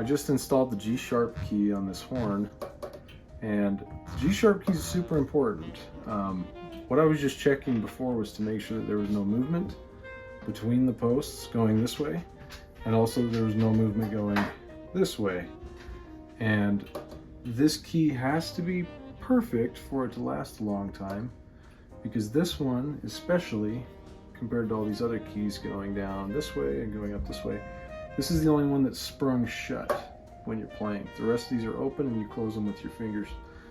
I just installed the G sharp key on this horn, and the G sharp key is super important. What I was just checking before was to make sure that there was no movement between the posts going this way, and also there was no movement going this way. And this key has to be perfect for it to last a long time, because this one especially, compared to all these other keys going down this way and going up this way, this is the only one that's sprung shut when you're playing. The rest of these are open and you close them with your fingers.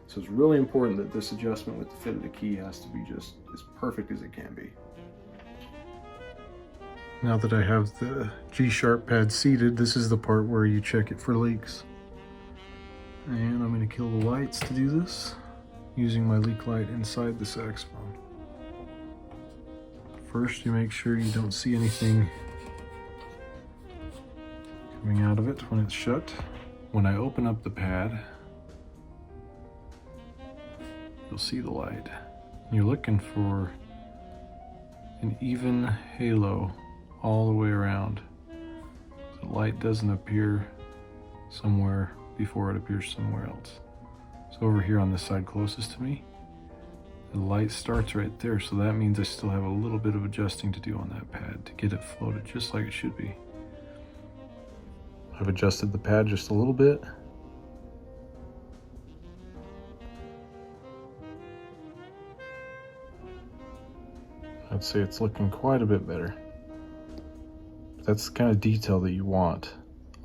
So it's really important that this adjustment with the fit of the key has to be just as perfect as it can be. Now that I have the G sharp pad seated, this is the part where you check it for leaks. And I'm going to kill the lights to do this, using my leak light inside the saxophone. First, you make sure you don't see anything coming out of it when it's shut. When I open up the pad, you'll see the light. You're looking for an even halo all the way around. The light doesn't appear somewhere before it appears somewhere else. So over here on this side closest to me, the light starts right there, so that means I still have a little bit of adjusting to do on that pad to get it floated just like it should be. I've adjusted the pad just a little bit. I'd say it's looking quite a bit better. That's the kind of detail that you want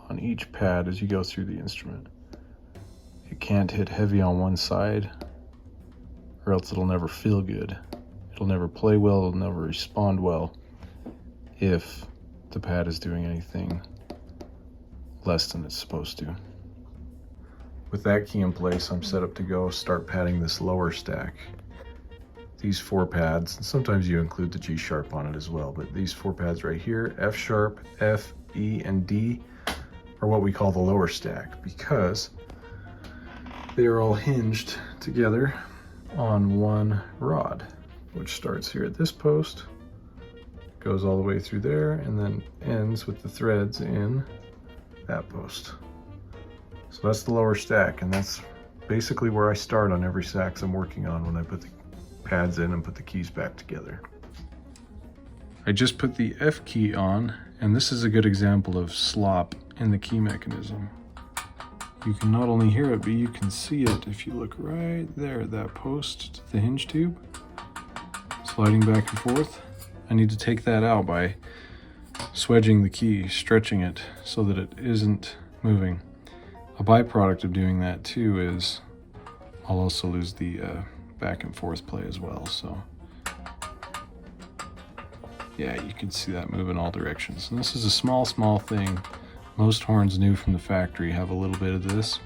on each pad as you go through the instrument. It can't hit heavy on one side, or else it'll never feel good. It'll never play well, it'll never respond well if the pad is doing anything less than it's supposed to. With that key in place, I'm set up to go start padding this lower stack. These 4 pads, and sometimes you include the G sharp on it as well, but these 4 pads right here, F sharp, F, E, and D, are what we call the lower stack, because they are all hinged together on one rod, which starts here at this post, goes all the way through there, and then ends with the threads in that post. So that's the lower stack, and that's basically where I start on every sax I'm working on when I put the pads in and put the keys back together. I just put the F key on, and this is a good example of slop in the key mechanism. You can not only hear it, but you can see it if you look right there, that post to the hinge tube, sliding back and forth. I need to take that out by swedging the key, stretching it so that it isn't moving. A byproduct of doing that too is I'll also lose the back and forth play as well. So yeah, you can see that move in all directions. And this is a small thing. Most horns new from the factory have a little bit of this.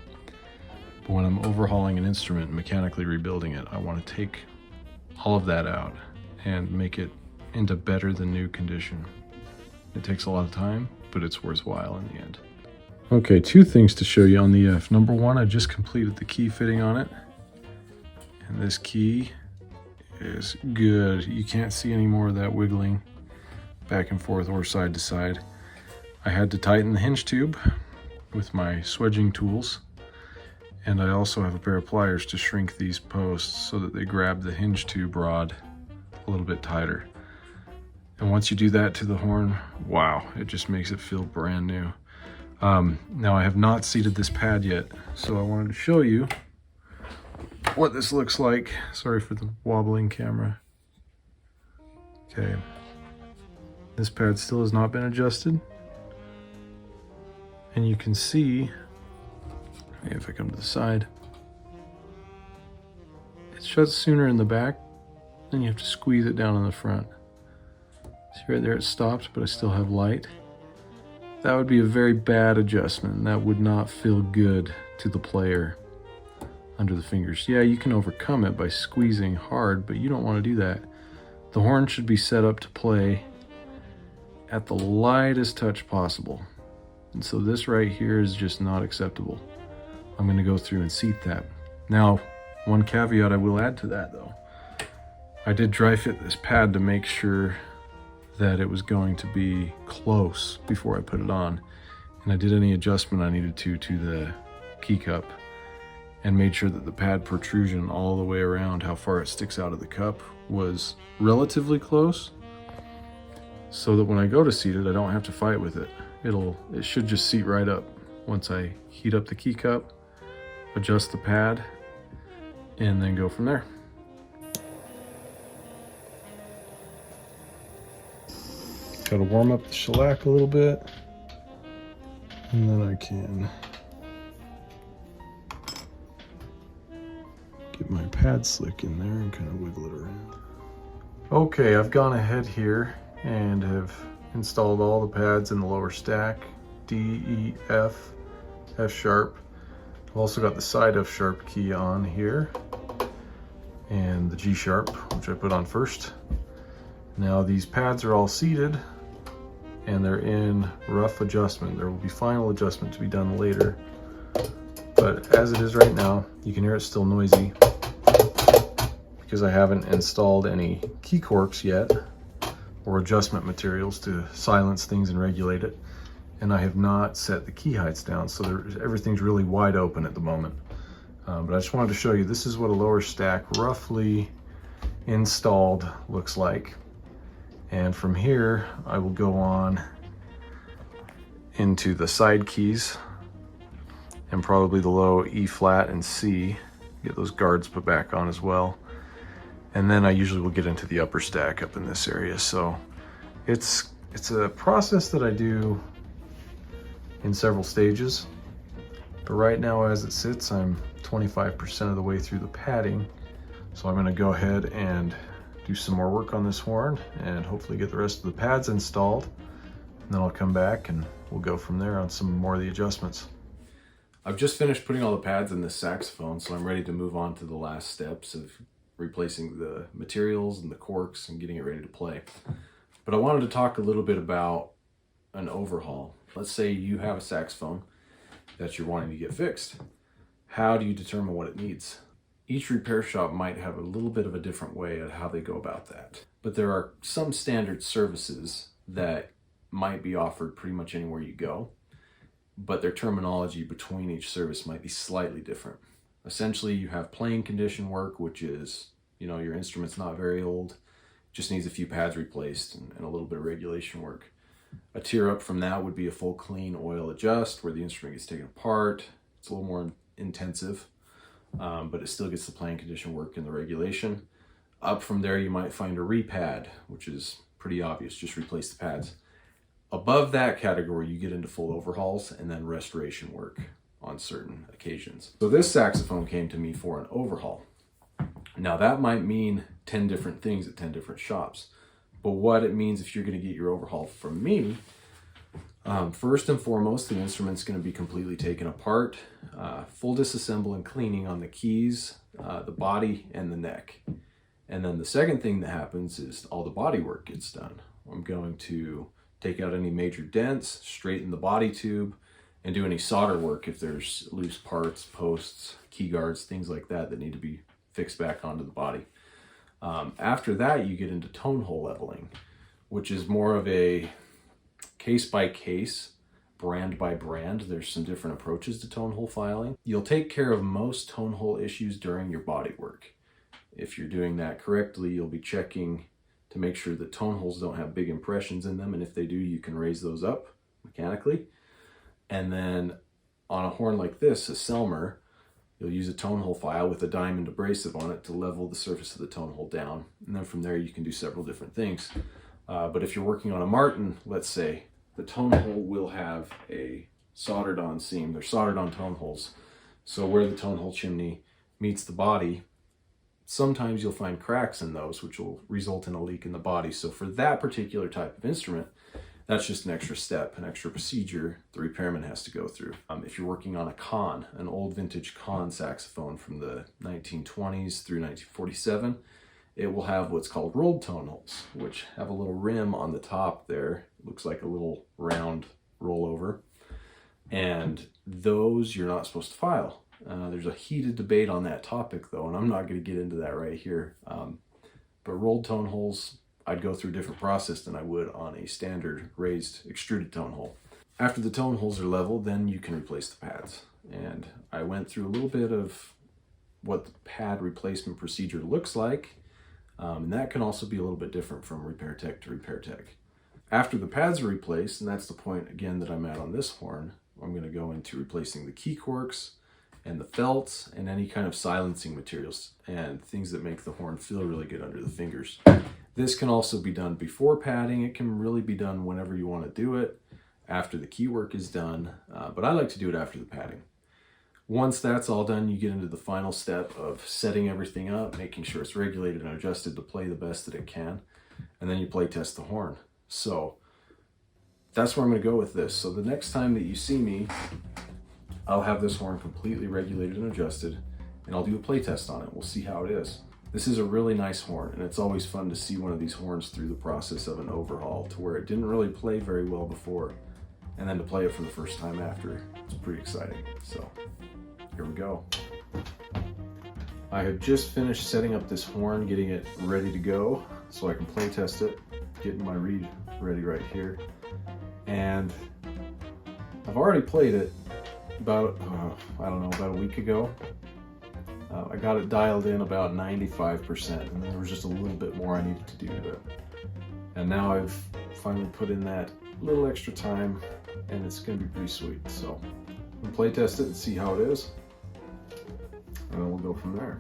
But when I'm overhauling an instrument and mechanically rebuilding it, I want to take all of that out and make it into better than new condition. It takes a lot of time, but it's worthwhile in the end. Okay, 2 things to show you on the F. Number 1, I just completed the key fitting on it. And this key is good. You can't see any more of that wiggling back and forth or side to side. I had to tighten the hinge tube with my swedging tools. And I also have a pair of pliers to shrink these posts so that they grab the hinge tube rod a little bit tighter. And once you do that to the horn, wow, it just makes it feel brand new. Now I have not seated this pad yet, so I wanted to show you what this looks like. Sorry for the wobbling camera. Okay, this pad still has not been adjusted. And you can see, if I come to the side, it shuts sooner in the back, then you have to squeeze it down in the front. See right there, it stopped, but I still have light. That would be a very bad adjustment, and that would not feel good to the player under the fingers. Yeah, you can overcome it by squeezing hard, but you don't want to do that. The horn should be set up to play at the lightest touch possible. And so this right here is just not acceptable. I'm going to go through and seat that. Now, one caveat I will add to that though. I did dry fit this pad to make sure that it was going to be close before I put it on. and I did any adjustment I needed to the key cup, and made sure that the pad protrusion all the way around, how far it sticks out of the cup, was relatively close, so that when I go to seat it, I don't have to fight with it. It should just seat right up once I heat up the key cup, adjust the pad, and then go from there. Got to warm up the shellac a little bit, and then I can get my pad slick in there and kind of wiggle it around. Okay, I've gone ahead here and have installed all the pads in the lower stack, D, E, F, F sharp. I've also got the side F sharp key on here, and the G sharp, which I put on first. Now these pads are all seated, and they're in rough adjustment. There will be final adjustment to be done later, but as it is right now, you can hear it's still noisy because I haven't installed any key corks yet or adjustment materials to silence things and regulate it, and I have not set the key heights down, so everything's really wide open at the moment. But I just wanted to show you, this is what a lower stack roughly installed looks like. And from here, I will go on into the side keys and probably the low E flat and C, get those guards put back on as well. And then I usually will get into the upper stack up in this area. So it's a process that I do in several stages. But right now, as it sits, I'm 25% of the way through the padding. So I'm gonna go ahead and do some more work on this horn and hopefully get the rest of the pads installed. And then I'll come back and we'll go from there on some more of the adjustments. I've just finished putting all the pads in this saxophone, so I'm ready to move on to the last steps of replacing the materials and the corks and getting it ready to play. But I wanted to talk a little bit about an overhaul. Let's say you have a saxophone that you're wanting to get fixed. How do you determine what it needs? Each repair shop might have a little bit of a different way of how they go about that. But there are some standard services that might be offered pretty much anywhere you go, but their terminology between each service might be slightly different. Essentially, you have playing condition work, which is, your instrument's not very old, just needs a few pads replaced and a little bit of regulation work. A tier up from that would be a full clean oil adjust, where the instrument gets taken apart. It's a little more intensive, but it still gets the playing condition work and the regulation. Up from there, you might find a repad, which is pretty obvious, just replace the pads. Above that category, you get into full overhauls and then restoration work on certain occasions. So this saxophone came to me for an overhaul. Now that might mean 10 different things at 10 different shops, but what it means if you're going to get your overhaul from me, first and foremost, the instrument's going to be completely taken apart, full disassemble and cleaning on the keys, the body, and the neck. And then the second thing that happens is all the body work gets done. I'm going to take out any major dents, straighten the body tube, and do any solder work if there's loose parts, posts, key guards, things like that that need to be fixed back onto the body. After that, you get into tone hole leveling, which is more of a case by case, brand by brand. There's some different approaches to tone hole filing. You'll take care of most tone hole issues during your body work. If you're doing that correctly, you'll be checking to make sure that tone holes don't have big impressions in them, and if they do, you can raise those up mechanically. And then on a horn like this, a Selmer, you'll use a tone hole file with a diamond abrasive on it to level the surface of the tone hole down. And then from there, you can do several different things. But if you're working on a Martin, let's say, the tone hole will have a soldered on seam. They're soldered on tone holes. So where the tone hole chimney meets the body, sometimes you'll find cracks in those, which will result in a leak in the body. So for that particular type of instrument, that's just an extra step, an extra procedure the repairman has to go through. If you're working on a Conn, an old vintage Conn saxophone from the 1920s through 1947, it will have what's called rolled tone holes, which have a little rim on the top there. It looks like a little round rollover. And those you're not supposed to file. There's a heated debate on that topic though, and I'm not going to get into that right here. But rolled tone holes, I'd go through a different process than I would on a standard raised extruded tone hole. After the tone holes are level, then you can replace the pads. And I went through a little bit of what the pad replacement procedure looks like. And that can also be a little bit different from repair tech to repair tech. After the pads are replaced, and that's the point again that I'm at on this horn, I'm going to go into replacing the key corks and the felts and any kind of silencing materials and things that make the horn feel really good under the fingers. This can also be done before padding. It can really be done whenever you want to do it, after the key work is done, but I like to do it after the padding. Once that's all done, you get into the final step of setting everything up, making sure it's regulated and adjusted to play the best that it can, and then you play test the horn. So that's where I'm going to go with this. So the next time that you see me, I'll have this horn completely regulated and adjusted, and I'll do a play test on it. We'll see how it is. This is a really nice horn, and it's always fun to see one of these horns through the process of an overhaul to where it didn't really play very well before, and then to play it for the first time after. It's pretty exciting. So here we go. I have just finished setting up this horn, getting it ready to go so I can play test it, getting my reed ready right here. And I've already played it about, I don't know, about a week ago. I got it dialed in about 95%, and then there was just a little bit more I needed to do to it. And now I've finally put in that little extra time, and it's going to be pretty sweet. So I'm going to play test it and see how it is, and then we'll go from there.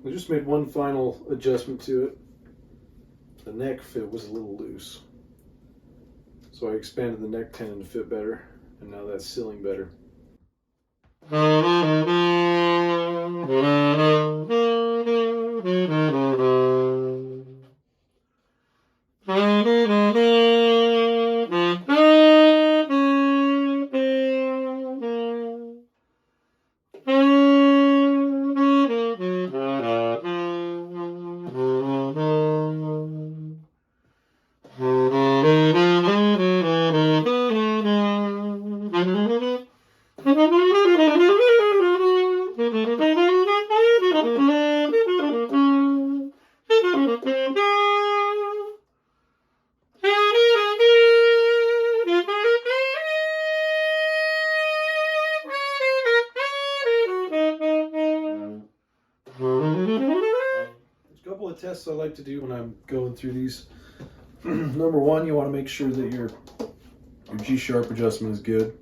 I just made one final adjustment to it. The neck fit was a little loose, so I expanded the neck tenon to fit better, and now that's sealing better. Tests I like to do when I'm going through these. Number one, you want to make sure that your G sharp adjustment is good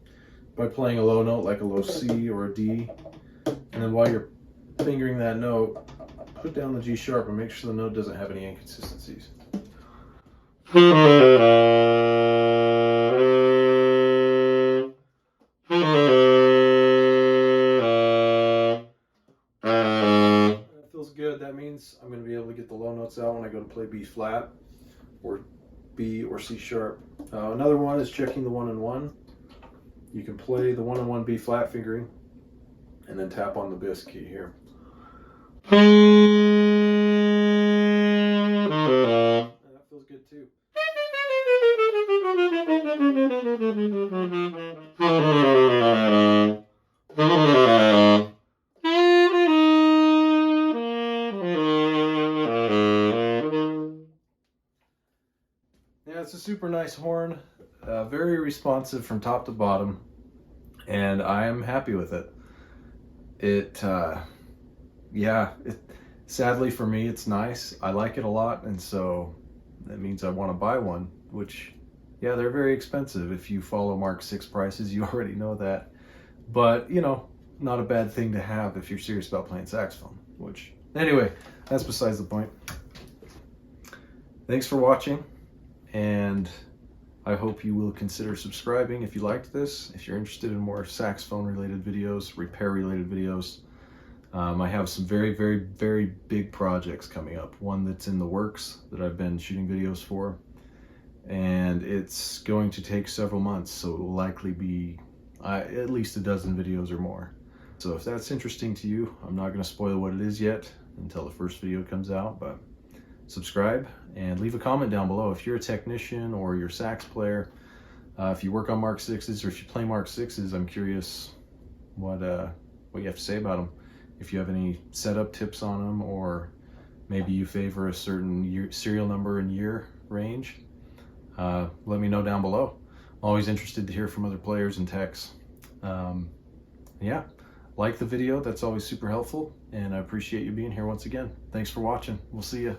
by playing a low note like a low C or a D, and then while you're fingering that note, put down the G sharp and make sure the note doesn't have any inconsistencies. Good. That means I'm going to be able to get the low notes out when I go to play B flat or B or C sharp. Another one is checking the 1 and 1. You can play the 1 and 1 B flat fingering and then tap on the bis key here. And that feels good too. Yeah, it's a super nice horn, very responsive from top to bottom, and I am happy with it. Sadly for me, it's nice. I like it a lot, and so that means I want to buy one, which, yeah, they're very expensive. If you follow Mark VI prices, you already know that. But, you know, not a bad thing to have if you're serious about playing saxophone, which, anyway, that's besides the point. Thanks for watching, and I hope you will consider subscribing if you liked this. If you're interested in more saxophone related videos, repair related videos, I have some very, very, very big projects coming up. One that's in the works that I've been shooting videos for, and it's going to take several months, so it will likely be at least a dozen videos or more. So if that's interesting to you, I'm not going to spoil what it is yet until the first video comes out, but subscribe and leave a comment down below. If you're a technician or you're a sax player, if you work on Mark VIs or if you play Mark VIs, I'm curious what you have to say about them. If you have any setup tips on them, or maybe you favor a certain serial number and year range, let me know down below. I'm always interested to hear from other players and techs. Yeah, like the video, that's always super helpful, and I appreciate you being here once again. Thanks for watching. We'll see you.